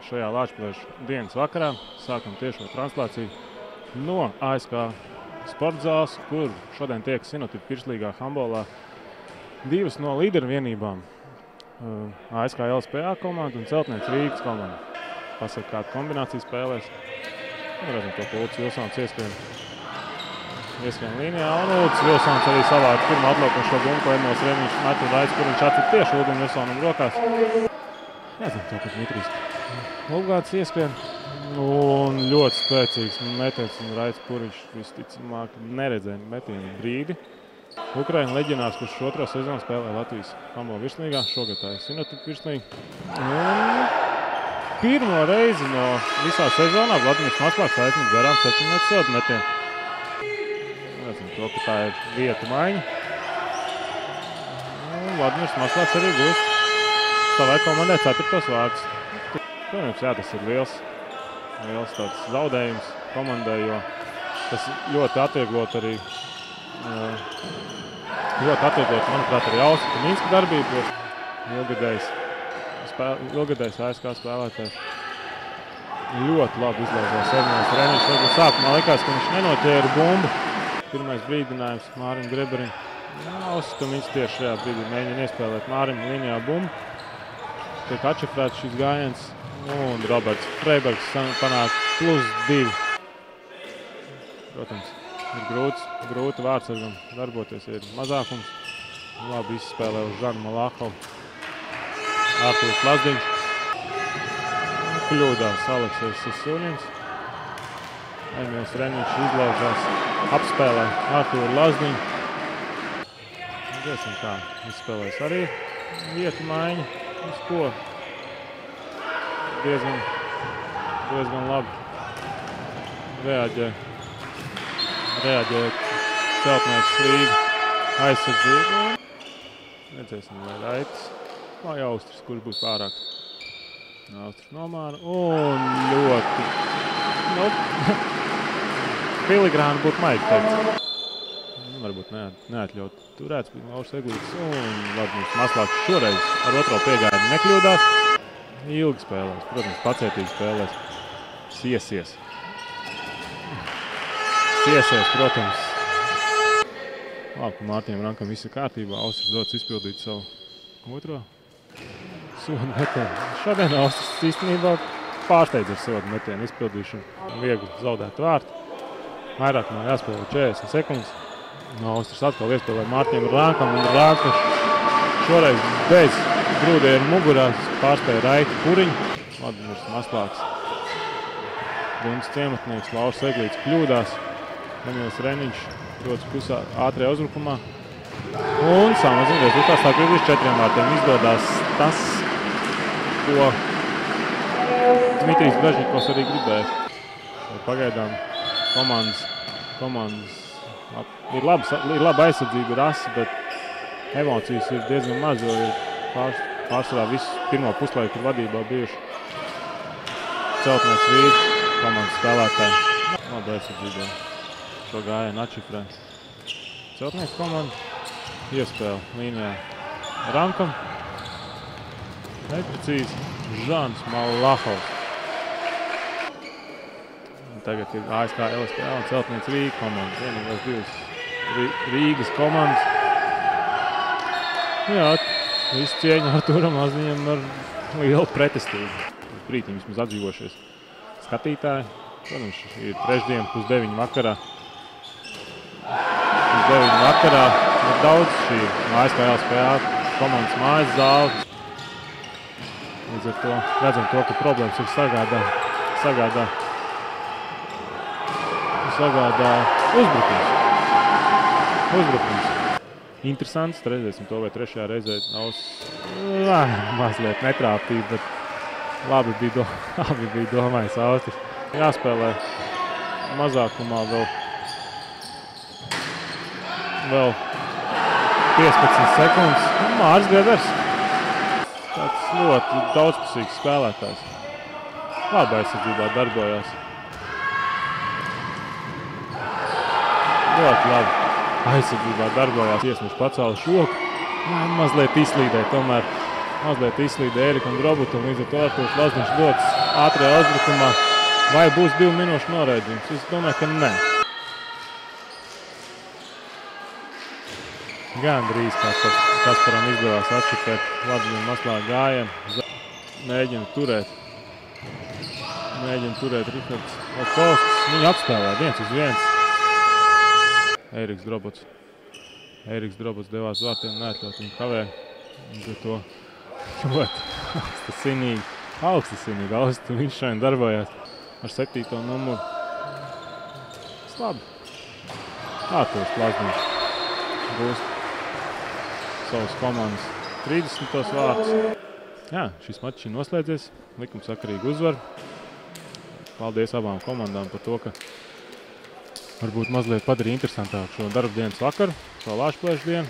šajā Lāčplēša dienas vakarā. Sākam tiešo translāciju no ASK sporta zāles, kur šodien tiek Sinotipa pirkslīgā handbolā divas no līderu vienībām. ASK LSPA komanda un Celtnieks Rīgas komanda. Pasaka, kāda kombinācija spēlēs. Redzam, to Ulds Vilsons ieskrien līnijā. Un Ulds Vilsons arī savāc pirmo atlaukošo bumbu, ko Emils Reniņš met un Raids, kur viņš atcīt tieši Uldim Vilsonam rokās. Redzam, to, ka Dmitrijs Ulgāts ieskrien. Un ļoti spēcīgs metiens un Raids Puriņš visticamāk neredzēja metienu brīdi. Ukraina leģionārs, kurš otro sezonu spēlē Latvijas handbola virslīgā, šogad tā ir Sinotipa virslīga. Un pirmo reizi no visā sezonā Vladimirs Maslāks aizmet garām 7 metru sodu metienu. Redzam to, ka tā ir vietu maiņa. Un Vladimirs Maslāks arī gūst savai komandai 4. vārdus. Protams, jā, tas ir liels tāds zaudējums komandai, jo tas ļoti atvieglot arī manuprāt, arī Austrika Minska darbību, ilgadējs ASK spēlētājs. Ļoti labi izlauzās Emils Reniņš. Varbūt sākumā likās, ka viņš nenoķēra bumbu. Pirmais brīdinājums Mārim Greberim. Austrika Minska tieši šajā brīdī mēģina iespēlēt Mārim līnijā bumbu. Tiek atšifrēts šis gājiens. Un Roberts Freibergs panāk +2. Protams, ir grūti vārdsargam darboties, ir mazākums. Labi izspēlē uz Žanu Malahovu. Artūrs Lazdiņš. Kļūdās Aleksejs Sasuļins. Emils Reniņš izlauzās, apspēlē Artūru Lazdiņu. Redzēsim, kā izspēlēs arī vietu maiņu. Uz ko diezgan labi reaģē Celtnieks Rīga aizsardzību. Redzēsim, vai Raitis vai Austris, kurš būs pārāks. Austris nomāra un ļoti filigrāni būtu maigi teikt. Varbūt neatļaut turēts, bija Lauris Eglītis un Vladimirs Maslāks šoreiz ar otro piegājumu nekļūdās. Ilgi spēlēs, protams, pacietīgi spēlēs. Siesies, protams. Labi, ka Mārtiņam Rankam viss ir kārtībā. Austris dots izpildīt savu otro sodu metienu. Šodien Austris īstenībā pārsteidz ar sodu metienu izpildīšanu. Viegli zaudēt vārtu. Vairāk man jāspēlē 40 sekundes. Austris atkal iespēlē Mārtiņam Rankam un Rankas šoreiz bez grūdiem mugurās pārspēja Raiti Puriņu. Vladimirs Maslāks, Gunts ciematnieks, Lauris Eglītis kļūdās. Emils Reniņš dodas pusā ātrajā uzbrukumā. Un samazina rezultāts tā, ka ir 4 vārtiem izdodās tas, ko Dmitrijs Brežņikovs arī gribēja. Pagaidām komandas ir laba aizsardzība, ir asi, bet emocijas ir diezgan maz, jo ir pārsvarā visu pirmo puslaiku ir vadībā bijuši Celtnieks Rīgas komandas spēlētāji. Labi aizsardzībā šo gājienu atšifrē. Celtnieks komanda iespēle līnijā Rankam. Neprecīzi Žans Malahovs. Tagad ir ASK LSPA un Celtnieks Rīgas komanda. Vienīgās divas Rīgas komandas. Jā, visu cieņu Artūram Lazdiņam ar lielu pretestību. Brītiņ vismaz atdzīvošies skatītāji. Protams, ir trešdien +9 vakarā. +9 vakarā ir daudz šī ASK LSPA komandas mājas zāle. Līdz ar to redzam to, ka problēmas ir sagādā uzbrukums. Interesants, redzēsim to, vai trešajā reizē mazliet netrāpīja, bet labi bija domājis Austris. Jāspēlē mazākumā vēl 15 sekundes. Māris Grebers, tāds ļoti daudzpusīgs spēlētājs. Labi aizsardzībā darbojās. Ļoti labi aizsardzībā darbojās. Iesmuši pacēla šoku. Mazliet izslīdēja, tomēr mazliet izslīd Ērikam Drobutam, līdz ar to Artūrs Lazdiņš dots ātrajā uzbrukumā. Vai būs 2 minūšu noraidījums? Es domāju, ka nē. Gandrīz Kasparam izdevās atšķirtēt Lazdiņu maslā gājienu. Mēģina turēt Rihards Latkovskis. Viņu apspēlē 1-1. Ēriks Drobuts devās vārtiem, neatļaut viņu kavē. Un to ļoti augstasinīgi. Viņš šodien darbojās ar 7. numuru. Labi. Artūrs Lazdiņš būs savas komandas 30. vārds. Jā, šis mačs ir noslēdzies. Likumsakarīgi uzvar. Paldies abām komandām par to, ka varbūt mazliet padarīja interesantāku šo darba dienas vakaru, šo Lāčplēšu dienu.